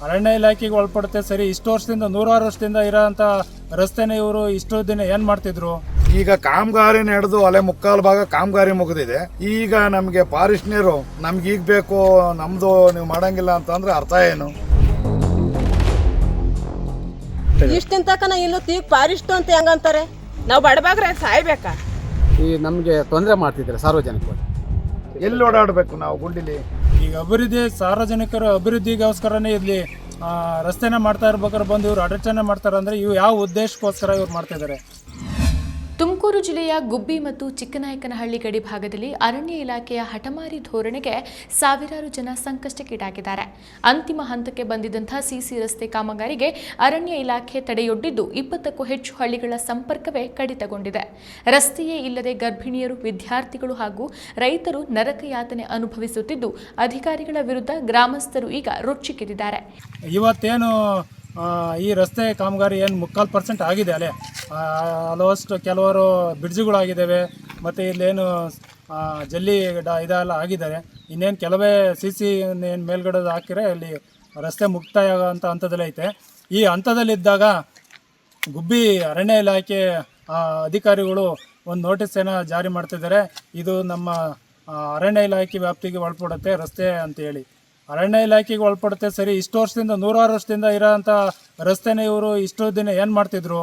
ಅರಣ್ಯ ಇಲಾಖೆಗೆ ಒಳಪಡುತ್ತೆ ಸರಿ. ಇಷ್ಟು ವರ್ಷದಿಂದ 100 ವರ್ಷದಿಂದ ಇರೋಂಥ ರಸ್ತೆನ ಇವರು ಇಷ್ಟು ದಿನ ಏನು ಮಾಡ್ತಿದ್ರು? ಈಗ ಕಾಮಗಾರಿ ನಡೆದು ಅಲೆ ಮುಕ್ಕಾಲು ಭಾಗ ಕಾಮಗಾರಿ ಮುಗಿದಿದೆ. ಈಗ ನಮಗೆ ಫಾರೆಸ್ಟ್ನರು ನಮ್ಗೆ ಈಗ ಬೇಕು, ನಮ್ದು ನೀವು ಮಾಡಂಗಿಲ್ಲ ಅಂತಂದ್ರೆ ಅರ್ಥ ಏನು? ಇಷ್ಟಿನ ತಕನ ಇಲ್ಲೂ ತೀಗ ಫಾರೆಸ್ಟ್ ಅಂತ ಹೆಂಗಂತಾರೆ? ನಾವು ಬಡಬಾಗ್ರೆ ಸಾಯ್ಬೇಕಾ? ಈ ನಮಗೆ ತೊಂದರೆ ಮಾಡ್ತಿದ್ದಾರೆ ಸಾರ್ವಜನಿಕರು. ಎಲ್ಲಿ ಓಡಾಡಬೇಕು ನಾವು ಗುಂಡಿಲಿ? ಈಗ ಅಭಿವೃದ್ಧಿ ಸಾರ್ವಜನಿಕರು ಅಭಿವೃದ್ಧಿಗೋಸ್ಕರನೇ ಇಲ್ಲಿ ರಸ್ತೆನ ಮಾಡ್ತಾ ಇರ್ಬೇಕಾದ್ರೆ ಬಂದು ಇವರು ಅಡಚಣೆ ಮಾಡ್ತಾರೆ ಅಂದರೆ ಇವು ಯಾವ ಉದ್ದೇಶಕ್ಕೋಸ್ಕರ ಇವ್ರು ಮಾಡ್ತಿದ್ದಾರೆ? ತುಮಕೂರು ಜಿಲ್ಲೆಯ ಗುಬ್ಬಿ ಮತ್ತು ಚಿಕ್ಕನಾಯಕನಹಳ್ಳಿ ಗಡಿ ಭಾಗದಲ್ಲಿ ಅರಣ್ಯ ಇಲಾಖೆಯ ಹಠಮಾರಿ ಧೋರಣೆಗೆ ಸಾವಿರಾರು ಜನ ಸಂಕಷ್ಟಕ್ಕೀಡಾಗಿದ್ದಾರೆ. ಅಂತಿಮ ಹಂತಕ್ಕೆ ಬಂದಿದ್ದಂತಹ ಸಿಸಿ ರಸ್ತೆ ಕಾಮಗಾರಿಗೆ ಅರಣ್ಯ ಇಲಾಖೆ ತಡೆಯೊಡ್ಡಿದ್ದು 20ಕ್ಕೂ ಹೆಚ್ಚು ಹಳ್ಳಿಗಳ ಸಂಪರ್ಕವೇ ಕಡಿತಗೊಂಡಿದೆ. ರಸ್ತೆಯೇ ಇಲ್ಲದೆ ಗರ್ಭಿಣಿಯರು, ವಿದ್ಯಾರ್ಥಿಗಳು ಹಾಗೂ ರೈತರು ನರಕಯಾತನೆ ಅನುಭವಿಸುತ್ತಿದ್ದು, ಅಧಿಕಾರಿಗಳ ವಿರುದ್ಧ ಗ್ರಾಮಸ್ಥರು ಈಗ ರೊಚ್ಚಿಗೆದ್ದಿದ್ದಾರೆ. ಇವತ್ತೇನು ಈ ರಸ್ತೆ ಕಾಮಗಾರಿ ಏನು 3% ಆಗಿದೆ, ಅಲ್ಲೇ ಆಲ್ಮೋಸ್ಟ್ ಕೆಲವರು ಬ್ರಿಡ್ಜ್ಗಳಾಗಿದ್ದಾವೆ ಮತ್ತು ಇಲ್ಲೇನು ಜಲ್ಲಿ ಇದೆಲ್ಲ ಆಗಿದ್ದಾರೆ. ಇನ್ನೇನು ಕೆಲವೇ ಸಿ ಏನು ಮೇಲ್ಗಡೆ ಹಾಕಿದ್ರೆ ಇಲ್ಲಿ ರಸ್ತೆ ಮುಕ್ತಾಯ ಆಗೋಂಥ ಹಂತದಲ್ಲೇ ಐತೆ. ಈ ಹಂತದಲ್ಲಿದ್ದಾಗ ಗುಬ್ಬಿ ಅರಣ್ಯ ಇಲಾಖೆ ಅಧಿಕಾರಿಗಳು ಒಂದು ನೋಟಿಸನ್ನು ಜಾರಿ ಮಾಡ್ತಿದ್ದಾರೆ. ಇದು ನಮ್ಮ ಅರಣ್ಯ ಇಲಾಖೆ ವ್ಯಾಪ್ತಿಗೆ ಒಳಪಡುತ್ತೆ ರಸ್ತೆ ಅಂತೇಳಿ. ಅರಣ್ಯ ಇಲಾಖೆಗೆ ಒಳಪಡುತ್ತೆ ಸರಿ. ಇಷ್ಟು ವರ್ಷದಿಂದ 100 ವರ್ಷದಿಂದ ಇರೋಂಥ ರಸ್ತೆನ ಇವರು ಇಷ್ಟು ದಿನ ಏನು ಮಾಡ್ತಿದ್ರು?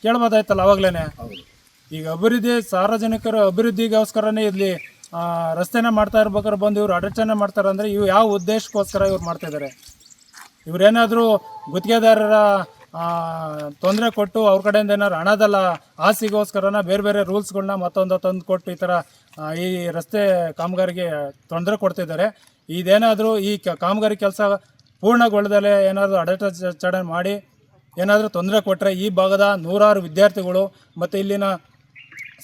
ಕೇಳ್ಬೋದಾಯ್ತಲ್ಲ ಅವಾಗಲೇ. ಈಗ ಅಭಿವೃದ್ಧಿ ಸಾರ್ವಜನಿಕರು ಅಭಿವೃದ್ಧಿಗೋಸ್ಕರನೇ ಇಲ್ಲಿ ರಸ್ತೆನ ಮಾಡ್ತಾ ಇರ್ಬೇಕಾದ್ರೆ ಬಂದು ಇವರು ಅಡಚಣೆ ಮಾಡ್ತಾರೆ ಅಂದರೆ ಇವು ಯಾವ ಉದ್ದೇಶಕ್ಕೋಸ್ಕರ ಇವ್ರು ಮಾಡ್ತಿದ್ದಾರೆ? ಇವರೇನಾದರೂ ಗುತ್ತಿಗೆದಾರರ ತೊಂದರೆ ಕೊಟ್ಟು ಅವ್ರ ಕಡೆಯಿಂದ ಏನಾದ್ರು ಹಣದಲ್ಲ ಆಸೆಗೋಸ್ಕರನ ಬೇರೆ ಬೇರೆ ರೂಲ್ಸ್ಗಳನ್ನ ಮತ್ತೊಂದು ತಂದು ಕೊಟ್ಟು ಈ ಥರ ಈ ರಸ್ತೆ ಕಾಮಗಾರಿಗೆ ತೊಂದರೆ ಕೊಡ್ತಿದ್ದಾರೆ. ಇದೇನಾದರೂ ಈ ಕಾಮಗಾರಿ ಕೆಲಸ ಪೂರ್ಣಗೊಳ್ಳದಲ್ಲೇ ಏನಾದರೂ ಅಡಚಣೆ ಮಾಡಿ ಏನಾದರೂ ತೊಂದರೆ ಕೊಟ್ಟರೆ ಈ ಭಾಗದ ನೂರಾರು ವಿದ್ಯಾರ್ಥಿಗಳು ಮತ್ತು ಇಲ್ಲಿನ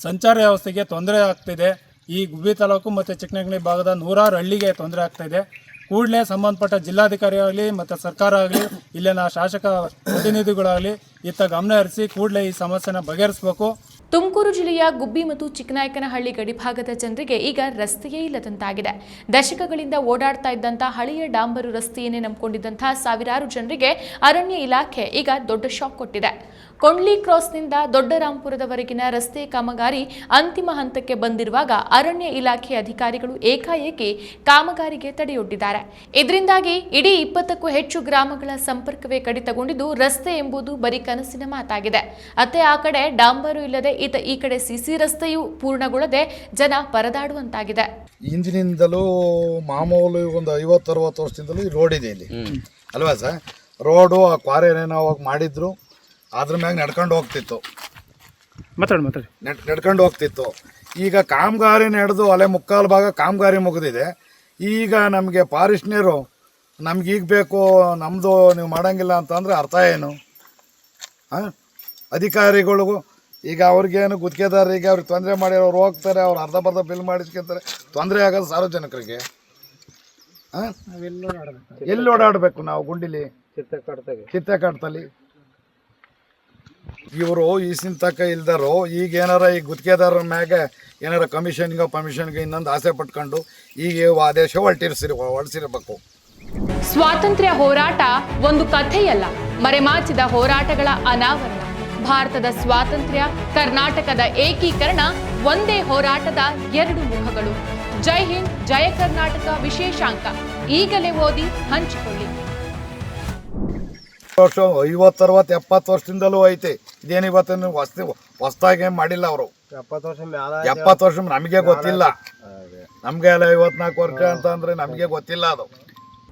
ಸಂಚಾರ ವ್ಯವಸ್ಥೆಗೆ ತೊಂದರೆ ಆಗ್ತಿದೆ. ಈ ಗುಬ್ಬಿ ತಾಲೂಕು ಮತ್ತು ಚಿಕ್ಕನಹಳ್ಳಿ ಭಾಗದ ನೂರಾರು ಹಳ್ಳಿಗೆ ತೊಂದರೆ ಆಗ್ತಾಯಿದೆ. ಕೂಡಲೇ ಸಂಬಂಧಪಟ್ಟ ಜಿಲ್ಲಾಧಿಕಾರಿ ಆಗಲಿ ಮತ್ತು ಸರ್ಕಾರ ಆಗಲಿ ಇಲ್ಲಿನ ಶಾಸಕ ಪ್ರತಿನಿಧಿಗಳಾಗಲಿ ಇತ್ತ ಗಮನ ಹರಿಸಿ ಕೂಡಲೇ ಈ ಸಮಸ್ಯೆನ ಬಗೆಹರಿಸಬೇಕು. ತುಮಕೂರು ಜಿಲ್ಲೆಯ ಗುಬ್ಬಿ ಮತ್ತು ಚಿಕ್ಕನಾಯಕನಹಳ್ಳಿ ಗಡಿಭಾಗದ ಜನರಿಗೆ ಈಗ ರಸ್ತೆಯೇ ಇಲ್ಲದಂತಾಗಿದೆ. ದಶಕಗಳಿಂದ ಓಡಾಡ್ತಾ ಇದ್ದಂತಹ ಹಳೆಯ ಡಾಂಬರು ರಸ್ತೆಯನ್ನೇ ನಂಬಿಕೊಂಡಿದ್ದಂತಹ ಸಾವಿರಾರು ಜನರಿಗೆ ಅರಣ್ಯ ಇಲಾಖೆ ಈಗ ದೊಡ್ಡ ಶಾಕ್ ಕೊಟ್ಟಿದೆ. ಕೊಂಡ್ಲಿ ಕ್ರಾಸ್ನಿಂದ ದೊಡ್ಡರಾಂಪುರದವರೆಗಿನ ರಸ್ತೆ ಕಾಮಗಾರಿ ಅಂತಿಮ ಹಂತಕ್ಕೆ ಬಂದಿರುವಾಗ ಅರಣ್ಯ ಇಲಾಖೆ ಅಧಿಕಾರಿಗಳು ಏಕಾಏಕಿ ಕಾಮಗಾರಿಗೆ ತಡೆಯೊಡ್ಡಿದ್ದಾರೆ. ಇದರಿಂದಾಗಿ ಇಡೀ 20ಕ್ಕೂ ಹೆಚ್ಚು ಗ್ರಾಮಗಳ ಸಂಪರ್ಕವೇ ಕಡಿತಗೊಂಡಿದ್ದು, ರಸ್ತೆ ಎಂಬುದು ಬರೀ ಕನಸಿನ ಮಾತಾಗಿದೆ. ಅತ್ತೆ ಆ ಕಡೆ ಡಾಂಬರು ಇಲ್ಲದೆ ಈ ಕಡೆ ಸಿಸಿ ರಸ್ತೆಯೂ ಪೂರ್ಣಗೊಳ್ಳದೆ ಜನ ಪರದಾಡುವಂತಾಗಿದೆ. ಇಂದಿನಿಂದಲೂ ಮಾಮೂಲು ಒಂದು 50-60 ವರ್ಷದಿಂದಲೂ ಈ ರೋಡ್ ಇದೆ ಇಲ್ಲಿ ಅಲ್ವಾ ಸರ್? ರೋಡು ಆ ಕ್ವಾರೇನೇನೋ ಅವಾಗ ಮಾಡಿದ್ರು, ಅದ್ರ ಮ್ಯಾಗ ನಡ್ಕೊಂಡು ಹೋಗ್ತಿತ್ತು, ನಡ್ಕೊಂಡು ಹೋಗ್ತಿತ್ತು. ಈಗ ಕಾಮಗಾರಿ ನಡೆದು ಅಲೆ ಮುಕ್ಕಾಲು ಭಾಗ ಕಾಮಗಾರಿ ಮುಗಿದಿದೆ. ಈಗ ನಮಗೆ ಫಾರೆಸ್ಟ್ನರು ನಮ್ಗೆ ಈಗ ಬೇಕು, ನಮ್ಮದು ನೀವು ಮಾಡಂಗಿಲ್ಲ ಅಂತಂದರೆ ಅರ್ಥ ಏನು? ಅಧಿಕಾರಿಗಳಿಗೂ ಈಗ ಅವ್ರಿಗೇನು ಗುತ್ತಿಗೆದಾರರಿಗೆ ಅವ್ರಿಗೆ ತೊಂದರೆ ಮಾಡಿ ಅವ್ರು ಹೋಗ್ತಾರೆ, ಅವ್ರು ಅರ್ಧ ಬಿಲ್ ಮಾಡಿಸ್ಕೊತಾರೆ. ತೊಂದರೆ ಆಗೋದು ಸಾರ್ವಜನಿಕರಿಗೆ. ಎಲ್ಲಿ ಓಡಾಡಬೇಕು ನಾವು ಗುಂಡಿಲಿ? ಕಿತ್ತಕಾಡ್ತಲ್ಲಿ ಇವರು ಈಸಿನ ತಕ್ಕ ಇಲ್ದಾರೋ ಈಗ ಏನಾರ ಈ ಗುತ್ತಿಗೆದಾರರ ಮ್ಯಾಗ ಏನಾರ ಕಮಿಷನ್ಗೆ ಇನ್ನೊಂದು ಆಸೆ ಪಟ್ಕೊಂಡು ಈಗ ಆದೇಶ ಹೊರಡಿಸಿರಬೇಕು. ಸ್ವಾತಂತ್ರ್ಯ ಹೋರಾಟ ಒಂದು ಕಥೆಯಲ್ಲ, ಮರೆಮಾಚಿದ ಹೋರಾಟಗಳ ಅನಾವರಣ. ಭಾರತದ ಸ್ವಾತಂತ್ರ್ಯ, ಕರ್ನಾಟಕದ ಏಕೀಕರಣ ಒಂದೇ ಹೋರಾಟದ 2 ಮುಖಗಳು. ಜೈ ಹಿಂದ್, ಜಯ ಕರ್ನಾಟಕ ವಿಶೇಷಾಂಕ ಈಗಲೇ ಓದಿ ಹಂಚಿಕೊಳ್ಳಿ. 50, 60, 70 ವರ್ಷದಿಂದಲೂ ಐತೆ. ಇದೇನು ಇವತ್ತು ಹೊಸದಾಗಿ ಮಾಡಿಲ್ಲ ಅವರು. 70 ವರ್ಷ ನಮಗೆ ಗೊತ್ತಿಲ್ಲ. ನಮಗೆ ಎಲ್ಲ 54 ವರ್ಷ ಅಂತ ಅಂದ್ರೆ ನಮಗೆ ಗೊತ್ತಿಲ್ಲ. ಅದು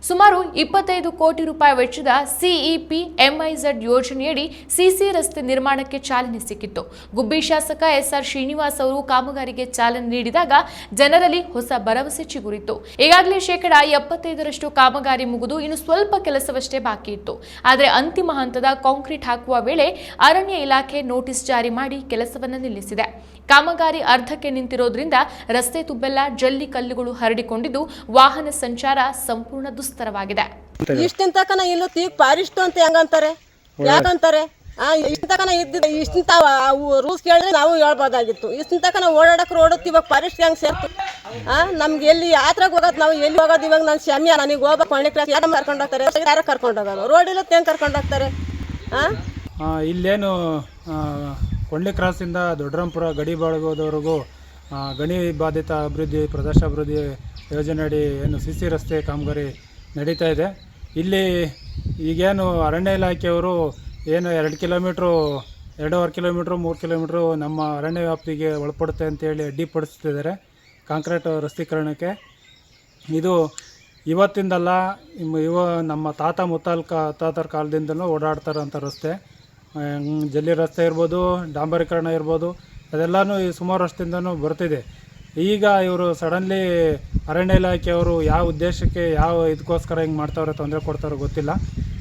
ಸುಮಾರು 25 ಕೋಟಿ ರೂಪಾಯಿ ವೆಚ್ಚದ ಸಿಇಪಿ ಎಂಐಝೆಡ್ ಯೋಜನೆಯಡಿ ಸಿಸಿ ರಸ್ತೆ ನಿರ್ಮಾಣಕ್ಕೆ ಚಾಲನೆ ಸಿಕ್ಕಿತ್ತು. ಗುಬ್ಬಿ ಶಾಸಕ ಎಸ್ಆರ್ ಶ್ರೀನಿವಾಸ್ ಅವರು ಕಾಮಗಾರಿಗೆ ಚಾಲನೆ ನೀಡಿದಾಗ ಜನರಲ್ಲಿ ಹೊಸ ಭರವಸೆ ಚಿಗುರಿತ್ತು. ಈಗಾಗಲೇ 75% ಕಾಮಗಾರಿ ಮುಗಿದು ಇನ್ನು ಸ್ವಲ್ಪ ಕೆಲಸವಷ್ಟೇ ಬಾಕಿ ಇತ್ತು. ಆದರೆ ಅಂತಿಮ ಹಂತದ ಕಾಂಕ್ರೀಟ್ ಹಾಕುವ ವೇಳೆ ಅರಣ್ಯ ಇಲಾಖೆ ನೋಟಿಸ್ ಜಾರಿ ಮಾಡಿ ಕೆಲಸವನ್ನು ನಿಲ್ಲಿಸಿದೆ. ಕಾಮಗಾರಿ ಅರ್ಧಕ್ಕೆ ನಿಂತಿರೋದ್ರಿಂದ ರಸ್ತೆ ತುಂಬೆಲ್ಲ ಜಲ್ಲಿ ಕಲ್ಲುಗಳು ಹರಡಿಕೊಂಡಿದ್ದು ವಾಹನ ಸಂಚಾರ ಸಂಪೂರ್ಣ ದುಸ್ತರವಾಗಿದೆ. ಇಷ್ಟಿನ ತಕನ ಇಲ್ಲೂ ತೀಗ ಫಾರೆಸ್ಟ್ ಅಂತ ಹೆಂಗಂತಾರೆ? ಯಾಕಂತಾರೆ? ಇಷ್ಟ ತಕನ ಇದ್ದಿದ್ದ ಇಷ್ಟಿನ ರೂಲ್ಸ್ ಕೇಳಿದ್ರೆ ನಾವು ಹೇಳ್ಬೋದಾಗಿತ್ತು. ಇಷ್ಟಿನ ತಕನ ಓಡಾಡಕ್ಕೆ ರೋಡ್ ಇವಾಗ ಫಾರೆಸ್ಟ್ ಹೆಂಗ್ ಸೇರ್ತು? ನಮ್ಗೆ ಎಲ್ಲಿ ಯಾತ್ರೆಗೆ ಹೋಗೋದು, ನಾವು ಎಲ್ಲಿ ಹೋಗೋದು? ಇವಾಗ ನಾನು ಶಮ್ಯ, ನನಗೆ ಹೋಗ್ಬೇಕು ಕೊಳ್ಳಿ ಕ್ರಾಸ್ ಯಾರು ಕರ್ಕೊಂಡು ಹೋಗ್ತಾರೆ? ಯಾರು ಕರ್ಕೊಂಡು ಹೋಗೋದು? ರೋಡ್ ಇಲ್ಲ ಹೆಂಗೆ ಕರ್ಕೊಂಡು ಹೋಗ್ತಾರೆ? ಇಲ್ಲೇನು ಕೊಳ್ಳಿ ಕ್ರಾಸಿಂದ ದೊಡ್ಡರಾಂಪುರ ಗಡಿ ಬಳಗೋದವರೆಗೂ ಗಣಿ ಬಾಧಿತ ಅಭಿವೃದ್ಧಿ ಪ್ರದೇಶಾಭಿವೃದ್ಧಿ ಯೋಜನೆಯಡಿ ಏನು CC ರಸ್ತೆ ಕಾಮಗಾರಿ ನಡೀತಾ ಇದೆ. ಇಲ್ಲಿ ಈಗೇನು ಅರಣ್ಯ ಇಲಾಖೆಯವರು ಏನು 2 ಕಿಲೋಮೀಟ್ರು 2.5 ಕಿಲೋಮೀಟ್ರು 3 ಕಿಲೋಮೀಟ್ರು ನಮ್ಮ ಅರಣ್ಯ ವ್ಯಾಪ್ತಿಗೆ ಒಳಪಡುತ್ತೆ ಅಂತೇಳಿ ಅಡ್ಡಿಪಡಿಸ್ತಿದ್ದಾರೆ ಕಾಂಕ್ರೀಟ್ ರಸ್ತೀಕರಣಕ್ಕೆ. ಇದು ಇವತ್ತಿಂದಲ್ಲ, ನಮ್ಮ ತಾತ ಮುತ್ತಾತರ ಕಾಲದಿಂದಲೂ ಓಡಾಡ್ತಾರಂಥ ರಸ್ತೆ. ಜಲ್ಲಿ ರಸ್ತೆ ಇರ್ಬೋದು, ಡಾಂಬರೀಕರಣ ಇರ್ಬೋದು, ಅದೆಲ್ಲನೂ ಸುಮಾರು ವರ್ಷದಿಂದನೂ ಬರ್ತಿದೆ. ಈಗ ಇವರು ಸಡನ್ಲಿ ಅರಣ್ಯ ಇಲಾಖೆಯವರು ಯಾವ ಉದ್ದೇಶಕ್ಕೆ ಇದಕ್ಕೋಸ್ಕರ ಹಿಂಗೆ ಮಾಡ್ತಾವ್ರೆ, ತೊಂದರೆ ಕೊಡ್ತಾರೋ ಗೊತ್ತಿಲ್ಲ.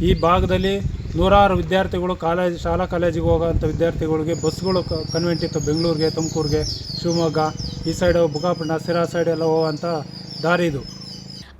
ಈ ಭಾಗದಲ್ಲಿ ನೂರಾರು ವಿದ್ಯಾರ್ಥಿಗಳು ಶಾಲಾ ಕಾಲೇಜಿಗೆ ಹೋಗೋಂಥ ವಿದ್ಯಾರ್ಥಿಗಳಿಗೆ ಬಸ್ಗಳು ಕನ್ವೆಂಟ್ ಇತ್ತು. ಬೆಂಗಳೂರಿಗೆ, ತುಮಕೂರಿಗೆ, ಶಿವಮೊಗ್ಗ ಈ ಸೈಡು ಬುಗಾಪಣ್ಣ ಸಿರಾ ಸೈಡ್ ಎಲ್ಲ ಹೋಗುವಂಥ ದಾರಿ ಇದು.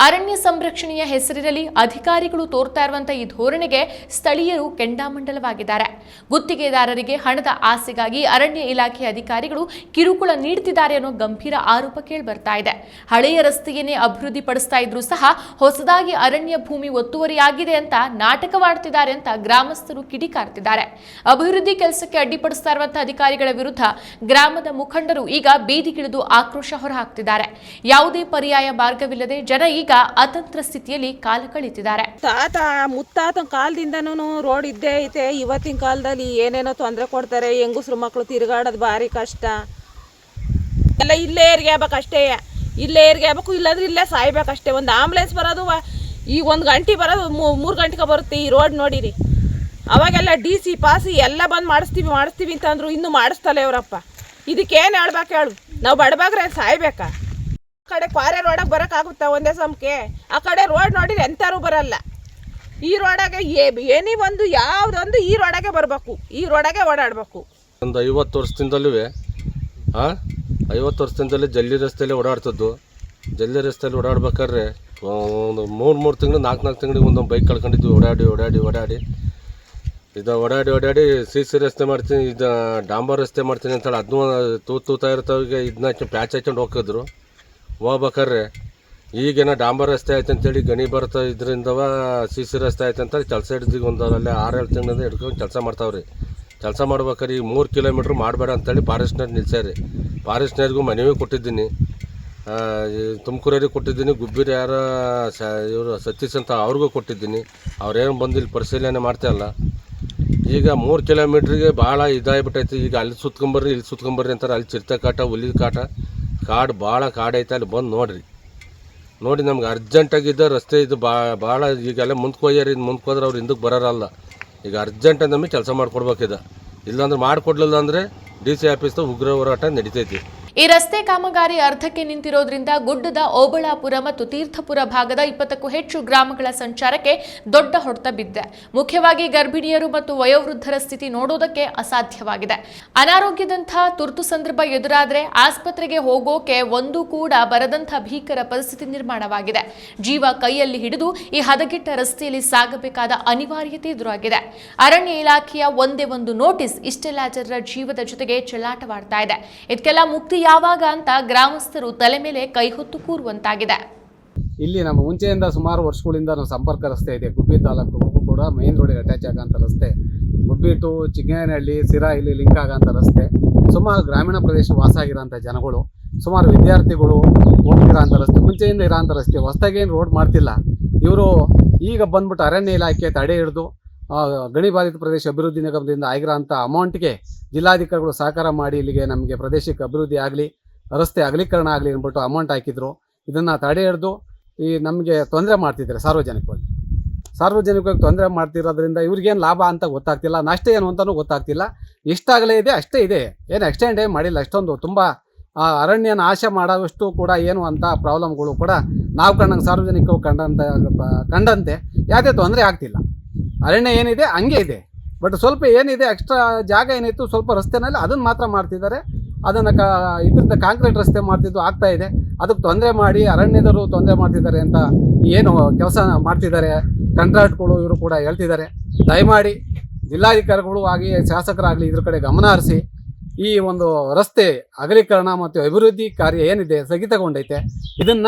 ಅರಣ್ಯ ಸಂರಕ್ಷಣೆಯ ಹೆಸರಿನಲ್ಲಿ ಅಧಿಕಾರಿಗಳು ತೋರ್ತಾ ಇರುವಂತಹ ಈ ಧೋರಣೆಗೆ ಸ್ಥಳೀಯರು ಕೆಂಡಾಮಂಡಲವಾಗಿದ್ದಾರೆ. ಗುತ್ತಿಗೆದಾರರಿಗೆ ಹಣದ ಆಸೆಗಾಗಿ ಅರಣ್ಯ ಇಲಾಖೆ ಅಧಿಕಾರಿಗಳು ಕಿರುಕುಳ ನೀಡುತ್ತಿದ್ದಾರೆ ಅನ್ನೋ ಗಂಭೀರ ಆರೋಪ ಕೇಳಿಬರ್ತಾ ಇದೆ. ಹಳೆಯ ರಸ್ತೆಯನ್ನೇ ಅಭಿವೃದ್ಧಿ ಪಡಿಸ್ತಾ ಇದ್ರೂ ಸಹ ಹೊಸದಾಗಿ ಅರಣ್ಯ ಭೂಮಿ ಒತ್ತುವರಿಯಾಗಿದೆ ಅಂತ ನಾಟಕವಾಡ್ತಿದ್ದಾರೆ ಅಂತ ಗ್ರಾಮಸ್ಥರು ಕಿಡಿಕಾರ್ತಿದ್ದಾರೆ. ಅಭಿವೃದ್ಧಿ ಕೆಲಸಕ್ಕೆ ಅಡ್ಡಿಪಡಿಸ್ತಾ ಇರುವಂತಹ ಅಧಿಕಾರಿಗಳ ವಿರುದ್ಧ ಗ್ರಾಮದ ಮುಖಂಡರು ಈಗ ಬೀದಿಗಿಳಿದು ಆಕ್ರೋಶ ಹೊರಹಾಕ್ತಿದ್ದಾರೆ. ಯಾವುದೇ ಪರ್ಯಾಯ ಮಾರ್ಗವಿಲ್ಲದೆ ಜನ ಈಗ ಅತಂತ್ರ ಸ್ಥಿತಿಯಲ್ಲಿ ಕಾಲ ಕಳೀತಿದ್ದಾರೆ. ತಾತ ಮುತ್ತಾತನ ಕಾಲದಿಂದನೂ ರೋಡ್ ಇದ್ದೇ ಐತೆ. ಇವತ್ತಿನ ಕಾಲದಲ್ಲಿ ಏನೇನೋ ತೊಂದರೆ ಕೊಡ್ತಾರೆ. ಹೆಂಗಸ್ರು ಮಕ್ಕಳು ತಿರುಗಾಡೋದು ಭಾರಿ ಕಷ್ಟ. ಎಲ್ಲ ಇಲ್ಲೇ ಏರ್ಗ್ಯಾಬೇಕಷ್ಟೇ, ಇಲ್ಲೇ ಏರ್ಗ್ಯಾಬೇಕು, ಇಲ್ಲಾಂದ್ರೆ ಇಲ್ಲೇ ಸಾಯ್ಬೇಕಷ್ಟೇ. ಒಂದು ಆಂಬುಲೆನ್ಸ್ ಬರೋದು ಈಗ 1 ಗಂಟೆ ಬರೋದು 3 ಗಂಟೆಗೆ ಬರುತ್ತೆ. ಈ ರೋಡ್ ನೋಡಿರಿ, ಅವಾಗೆಲ್ಲ DC ಪಾಸಿ ಎಲ್ಲ ಬಂದು ಮಾಡಿಸ್ತೀವಿ ಅಂತಂದ್ರು, ಇನ್ನೂ ಮಾಡಿಸ್ತಲೇ ಅವರಪ್ಪ. ಇದಕ್ಕೇನು ಹೇಳ್ಬೇಕು ಹೇಳು? ನಾವು ಬಡಬಾಗ್ರೆ ಸಾಯ್ಬೇಕಾ? ಕಡೆ ಕ್ವಾರೆ ರೋಡಾಗ ಬರೋಕ್ಕಾಗುತ್ತಾ ಒಂದೇ ಸಮಕ್ಕೆ? ಆ ಕಡೆ ರೋಡ್ ನೋಡಿದ್ರೆ ಎಂಥರೂ ಬರಲ್ಲ. ಈ ರೋಡಾಗೆ ಏನೇ ಒಂದು ಯಾವುದೊಂದು ಈ ರೋಡಾಗೆ ಬರಬೇಕು, ಈ ರೋಡಾಗೆ ಓಡಾಡಬೇಕು. ಒಂದು 50 ವರ್ಷದಿಂದಲೂ 50 ವರ್ಷದಿಂದಲೇ ಜಲ್ಲಿ ರಸ್ತೆಯಲ್ಲಿ ಓಡಾಡ್ತಿದ್ದು. ಜಲ್ಲಿ ರಸ್ತೆಯಲ್ಲಿ ಓಡಾಡ್ಬೇಕಾದ್ರೆ ಒಂದು 3 ತಿಂಗಳು 4 ತಿಂಗಳಿಗೆ ಒಂದೊಂದು ಬೈಕ್ ಕಳ್ಕೊಂಡಿದ್ವಿ. ಓಡಾಡಿ CC ರಸ್ತೆ ಮಾಡ್ತೀನಿ, ಇದು ಡಾಂಬರ್ ರಸ್ತೆ ಮಾಡ್ತೀನಿ ಅಂತೇಳಿ ಅದನ್ನೂ ತೂತಾ ಇರ್ತಾವಿಗೆ ಇದನ್ನ ಪ್ಯಾಚ್ ಹಾಕೊಂಡು ಹೋಗಿದ್ರು. ಹೋಗ್ಬೇಕಾದ್ರೆ ಈಗೇನೋ ಡಾಂಬರ್ ರಸ್ತೆ ಆಯ್ತು ಅಂತೇಳಿ ಗಣಿ ಬರ್ತಾ ಇದರಿಂದವ CC ರಸ್ತೆ ಆಯ್ತು ಅಂತೇಳಿ ಕೆಲಸ ಹಿಡಿದಿಗೆ ಒಂದಲ್ಲೇ 6-7 ತಿಂಗಳಿಂದ ಹಿಡ್ಕೊಂಡು ಕೆಲಸ ಮಾಡ್ತಾವ್ರಿ. ಕೆಲಸ ಮಾಡ್ಬೇಕಾದ್ರೆ ಈಗ 3 ಕಿಲೋಮೀಟ್ರ್ ಮಾಡಬೇಡ ಅಂತೇಳಿ ಫಾರೆಸ್ಟ್ನವ್ರು ನಿಲ್ಸ್ಯಾರಿ. ಫಾರೆಸ್ಟ್ನವ್ರಿಗೂ ಮನವಿ ಕೊಟ್ಟಿದ್ದೀನಿ, ತುಮಕೂರಿಗೆ ಕೊಟ್ಟಿದ್ದೀನಿ, ಗುಬ್ಬಿರಿ ಇವರು ಸತೀಶ್ ಅಂತ ಅವ್ರಿಗೂ ಕೊಟ್ಟಿದ್ದೀನಿ. ಅವ್ರೇನು ಬಂದು ಇಲ್ಲಿ ಪರಿಶೀಲನೆ ಮಾಡ್ತಾಯಿಲ್ಲ. ಈಗ 3 ಕಿಲೋಮೀಟ್ರಿಗೆ ಭಾಳ ಇದಾಗಿಬಿಟ್ಟೈತಿ. ಈಗ ಅಲ್ಲಿ ಸುತ್ಕೊಂಬರ್ರಿ ಇಲ್ಲಿ ಸುತ್ಕೊಂಬರ್ರಿ ಅಂತಾರೆ. ಅಲ್ಲಿ ಚಿರತೆ ಕಾಟ, ಹುಲಿ ಕಾಟ, ಕಾಡು ಭಾಳ ಕಾಡೈತೆ. ಅಲ್ಲಿ ಬಂದು ನೋಡಿ ನಮ್ಗೆ ಅರ್ಜೆಂಟಾಗಿದ್ದ ರಸ್ತೆ ಇದು ಭಾಳ ಈಗೆಲ್ಲ ಮುಂದಕ್ಕೆ ಹೋಗ್ಯಾರ. ಇದು ಮುಂದಕ್ಕೆ ಹೋದ್ರೆ ಅವ್ರು ಹಿಂದಕ್ಕೆ ಬರೋರಲ್ಲ. ಈಗ ಅರ್ಜೆಂಟಾಗಿ ನಮಗೆ ಕೆಲಸ ಮಾಡಿಕೊಡ್ಬೇಕಿದೆ. ಇಲ್ಲಾಂದ್ರೆ ಮಾಡಿಕೊಡ್ಲಿಲ್ಲ ಅಂದರೆ DC ಆಫೀಸ್ದು ಉಗ್ರ ಹೋರಾಟ ನಡೀತೈತಿ. ಈ ರಸ್ತೆ ಕಾಮಗಾರಿ ಅರ್ಧಕ್ಕೆ ನಿಂತಿರೋದ್ರಿಂದ ಗುಡ್ಡದ ಓಬಳಾಪುರ ಮತ್ತು ತೀರ್ಥಪುರ ಭಾಗದ 20ಕ್ಕೂ ಹೆಚ್ಚು ಗ್ರಾಮಗಳ ಸಂಚಾರಕ್ಕೆ ದೊಡ್ಡ ಹೊಡೆತ ಬಿದ್ದಿದೆ. ಮುಖ್ಯವಾಗಿ ಗರ್ಭಿಣಿಯರು ಮತ್ತು ವಯೋವೃದ್ಧರ ಸ್ಥಿತಿ ನೋಡೋದಕ್ಕೆ ಅಸಾಧ್ಯವಾಗಿದೆ. ಅನಾರೋಗ್ಯದಂಥ ತುರ್ತು ಸಂದರ್ಭ ಎದುರಾದರೆ ಆಸ್ಪತ್ರೆಗೆ ಹೋಗೋಕೆ ಒಂದು ಕೂಡ ಬರದಂಥ ಭೀಕರ ಪರಿಸ್ಥಿತಿ ನಿರ್ಮಾಣವಾಗಿದೆ. ಜೀವ ಕೈಯಲ್ಲಿ ಹಿಡಿದು ಈ ಹದಗೆಟ್ಟ ರಸ್ತೆಯಲ್ಲಿ ಸಾಗಬೇಕಾದ ಅನಿವಾರ್ಯತೆ ಎದುರಾಗಿದೆ. ಅರಣ್ಯ ಇಲಾಖೆಯ ಒಂದೇ ಒಂದು ನೋಟಿಸ್ ಇಷ್ಟೆಲ್ಲ ಜನರ ಜೀವದ ಜೊತೆಗೆ ಚೆಲ್ಲಾಟವಾಡ್ತಾ ಇದೆ. ಇದಕ್ಕೆಲ್ಲ ಮುಕ್ತಿ ಯಾವಾಗ ಅಂತ ಗ್ರಾಮಸ್ಥರು ತಲೆ ಮೇಲೆ ಕೈ ಹೊತ್ತು ಕೂರುವಂತಾಗಿದೆ. ಇಲ್ಲಿ ನಮ್ಮ ಮುಂಚೆಯಿಂದ ಸುಮಾರು ವರ್ಷಗಳಿಂದ ಸಂಪರ್ಕ ರಸ್ತೆ ಇದೆ. ಗುಬ್ಬಿ ತಾಲೂಕು ಕೂಡ ಮೈನ್ ರೋಡಿಗೆ ಅಟ್ಯಾಚ್ ಆಗೋಂಥ ರಸ್ತೆ. ಗುಬ್ಬಿ ಟು ಚಿಕ್ಕನಹಳ್ಳಿ, ಸಿರಾ ಇಲ್ಲಿ ಲಿಂಕ್ ಆಗೋಂಥ ರಸ್ತೆ. ಸುಮಾರು ಗ್ರಾಮೀಣ ಪ್ರದೇಶ ವಾಸ ಆಗಿರೋಂಥ ಜನಗಳು, ಸುಮಾರು ವಿದ್ಯಾರ್ಥಿಗಳು ಹೋಗ್ತಿರೋಂಥ ರಸ್ತೆ, ಮುಂಚೆಯಿಂದ ಇರೋಂಥ ರಸ್ತೆ. ಹೊಸದಾಗೇನು ರೋಡ್ ಮಾಡ್ತಿಲ್ಲ ಇವರು. ಈಗ ಬಂದ್ಬಿಟ್ಟು ಅರಣ್ಯ ಇಲಾಖೆ ತಡೆ ಹಿಡಿದು ಗಣಿ ಬಾಧಿತ ಪ್ರದೇಶ ಅಭಿವೃದ್ಧಿ ನಿಗಮದಿಂದ ಆಗಿರೋಂಥ ಅಮೌಂಟ್ಗೆ ಜಿಲ್ಲಾಧಿಕಾರಿಗಳು ಸಹಕಾರ ಮಾಡಿ ಇಲ್ಲಿಗೆ ನಮಗೆ ಪ್ರದೇಶಕ್ಕೆ ಅಭಿವೃದ್ಧಿ ಆಗಲಿ, ರಸ್ತೆ ಅಗಲೀಕರಣ ಆಗಲಿ ಅಂದ್ಬಿಟ್ಟು ಅಮೌಂಟ್ ಹಾಕಿದ್ರು. ಇದನ್ನು ತಡೆ ಹಿಡಿದು ನಮಗೆ ತೊಂದರೆ ಮಾಡ್ತಿದ್ದಾರೆ. ಸಾರ್ವಜನಿಕವಾಗಿ ತೊಂದರೆ ಮಾಡ್ತಿರೋದ್ರಿಂದ ಇವ್ರಿಗೇನು ಲಾಭ ಅಂತ ಗೊತ್ತಾಗ್ತಿಲ್ಲ, ನಷ್ಟ ಏನು ಅಂತಲೂ ಗೊತ್ತಾಗ್ತಿಲ್ಲ. ಎಷ್ಟಾಗಲೇ ಇದೆ ಅಷ್ಟೇ ಇದೆ, ಏನು ಎಕ್ಸ್ಟೆಂಡ್ ಮಾಡಿಲ್ಲ. ಅಷ್ಟೊಂದು ತುಂಬ ಅರಣ್ಯ ನಾಶ ಮಾಡೋವಷ್ಟು ಕೂಡ ಏನು ಅಂತ ಪ್ರಾಬ್ಲಮ್ಗಳು ಕೂಡ ನಾವು ಸಾರ್ವಜನಿಕರು ಕಂಡಂತೆ ಯಾವುದೇ ತೊಂದರೆ ಆಗ್ತಿಲ್ಲ. ಅರಣ್ಯ ಏನಿದೆ ಹಂಗೆ ಇದೆ, ಬಟ್ ಸ್ವಲ್ಪ ಏನಿದೆ ಎಕ್ಸ್ಟ್ರಾ ಜಾಗ ಏನಿತ್ತು ಸ್ವಲ್ಪ ರಸ್ತೆನಲ್ಲಿ ಅದನ್ನು ಮಾತ್ರ ಮಾಡ್ತಿದ್ದಾರೆ. ಅದನ್ನು ಇದರಿಂದ ಕಾಂಕ್ರೀಟ್ ರಸ್ತೆ ಮಾಡ್ತಿದ್ದು ಆಗ್ತಾ ಇದೆ. ಅದಕ್ಕೆ ತೊಂದರೆ ಮಾಡಿ ಅರಣ್ಯದವರು ತೊಂದರೆ ಮಾಡ್ತಿದ್ದಾರೆ ಅಂತ ಏನು ಕೆಲಸ ಮಾಡ್ತಿದ್ದಾರೆ ಕಾಂಟ್ರಾಕ್ಟ್ಗಳು ಇವರು ಕೂಡ ಹೇಳ್ತಿದ್ದಾರೆ. ದಯಮಾಡಿ ಜಿಲ್ಲಾಧಿಕಾರಿಗಳು ಆಗಿ ಶಾಸಕರಾಗಲಿ ಇದ್ರ ಕಡೆ ಗಮನ ಹರಿಸಿ ಈ ಒಂದು ರಸ್ತೆ ಅಗಲೀಕರಣ ಮತ್ತು ಅಭಿವೃದ್ಧಿ ಕಾರ್ಯ ಏನಿದೆ ಸ್ಥಗಿತಗೊಂಡೈತೆ ಇದನ್ನ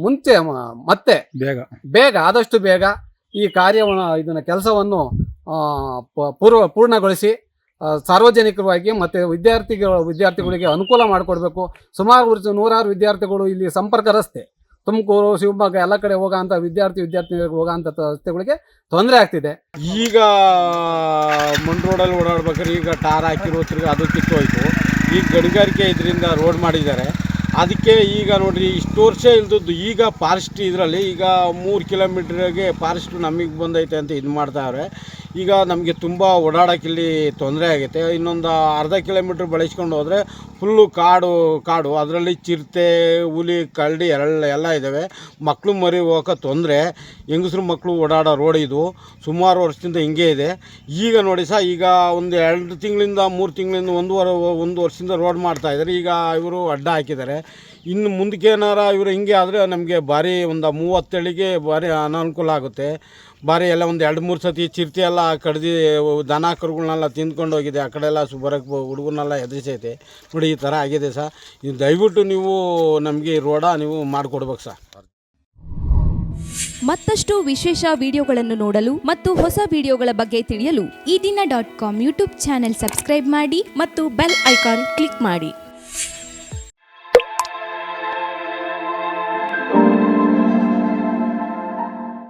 ಮುಂಚೆ ಮತ್ತೆ ಬೇಗ ಆದಷ್ಟು ಬೇಗ ಈ ಕಾರ್ಯವನ್ನು ಇದನ್ನ ಕೆಲಸವನ್ನು ಪೂರ್ಣಗೊಳಿಸಿ ಸಾರ್ವಜನಿಕವಾಗಿ ಮತ್ತು ವಿದ್ಯಾರ್ಥಿಗಳಿಗೆ ಅನುಕೂಲ ಮಾಡಿಕೊಡ್ಬೇಕು. ಸುಮಾರು ನೂರಾರು ವಿದ್ಯಾರ್ಥಿಗಳು ಇಲ್ಲಿ ಸಂಪರ್ಕ ರಸ್ತೆ ತುಮಕೂರು ಶಿವಮೊಗ್ಗ ಎಲ್ಲ ಕಡೆ ಹೋಗೋಂಥ ವಿದ್ಯಾರ್ಥಿನಿಯರಿಗೆ ಹೋಗೋಂಥ ರಸ್ತೆಗಳಿಗೆ ತೊಂದರೆ ಆಗ್ತಿದೆ. ಈಗ ಮಣ್ ರೋಡಲ್ಲಿ ಓಡಾಡ್ಬೇಕಾದ್ರೆ ಈಗ ಟಾರ್ ಹಾಕಿರೋ ತಿರ್ಗಿ ಅದು ಕಿತ್ತೋಯ್ತು. ಈಗ ಗಣಿಗಾರಿಕೆ ಇದರಿಂದ ರೋಡ್ ಮಾಡಿದ್ದಾರೆ. ಅದಕ್ಕೆ ಈಗ ನೋಡಿರಿ ಇಷ್ಟು ವರ್ಷ ಇಲ್ದದ್ದು ಈಗ ಫಾರೆಸ್ಟ್ ಇದರಲ್ಲಿ ಈಗ 3 ಕಿಲೋಮೀಟ್ರಿಗೆ ಫಾರೆಸ್ಟ್ ನಮಗೆ ಬಂದೈತೆ ಅಂತ ಇದು ಮಾಡ್ತಾವ್ರೆ. ಈಗ ನಮಗೆ ತುಂಬ ಓಡಾಡೋಕ್ಕಿಲ್ಲಿ ತೊಂದರೆ ಆಗೈತೆ. ಇನ್ನೊಂದು ಅರ್ಧ ಕಿಲೋಮೀಟ್ರ್ ಬಳಸ್ಕೊಂಡು ಹೋದರೆ ಫುಲ್ಲು ಕಾಡು ಅದರಲ್ಲಿ ಚಿರತೆ ಹುಲಿ ಕರಡಿ ಎಲ್ಲ ಇದ್ದಾವೆ. ಮಕ್ಕಳು ಮರಿ ಹೋಗೋಕೆ ತೊಂದರೆ. ಹೆಂಗಸ್ರು ಮಕ್ಕಳು ಓಡಾಡೋ ರೋಡ್ ಇದು ಸುಮಾರು ವರ್ಷದಿಂದ ಹಿಂಗೆ ಇದೆ. ಈಗ ನೋಡಿ ಈಗ ಒಂದು 2 ತಿಂಗಳಿಂದ 3 ತಿಂಗಳಿಂದ ಒಂದು ವರ್ಷದಿಂದ ರೋಡ್ ಮಾಡ್ತಾಯಿದ್ದಾರೆ. ಈಗ ಇವರು ಅಡ್ಡ ಹಾಕಿದ್ದಾರೆ. ಇನ್ನು ಮುಂದಕ್ಕೆ ಏನಾರ ಇವರು ಹಿಂಗೆ ಆದರೆ ನಮಗೆ ಭಾರಿ ಒಂದು 30 ಅಡಿಗೆ ಭಾರಿ ಅನಾನುಕೂಲ ಆಗುತ್ತೆ. ಭಾರಿ ಎಲ್ಲ ಒಂದು 2-3 ಸತಿ ಚಿರತೆ ಎಲ್ಲ ಕಡ್ದು ದನ ಕರುಗಳನ್ನೆಲ್ಲ ತಿಂದ್ಕೊಂಡು ಹೋಗಿದೆ. ಆ ಕಡೆ ಎಲ್ಲ ಬರೋಕ್ಕೆ ಹುಡುಗರನ್ನೆಲ್ಲ ಎದುರಿಸೈತೆ. ನೋಡಿ ಈ ಥರ ಆಗಿದೆ ಸರ್. ಇದು ದಯವಿಟ್ಟು ನೀವು ನಮಗೆ ಈ ರೋಡ ನೀವು ಮಾಡಿಕೊಡ್ಬೇಕು ಸರ್. ಮತ್ತಷ್ಟು ವಿಶೇಷ ವಿಡಿಯೋಗಳನ್ನು ನೋಡಲು ಮತ್ತು ಹೊಸ ವಿಡಿಯೋಗಳ ಬಗ್ಗೆ ತಿಳಿಯಲು ಈ ದಿನ .com ಯೂಟ್ಯೂಬ್ ಚಾನೆಲ್ ಸಬ್ಸ್ಕ್ರೈಬ್ ಮಾಡಿ ಮತ್ತು ಬೆಲ್ ಐಕಾನ್ ಕ್ಲಿಕ್ ಮಾಡಿ.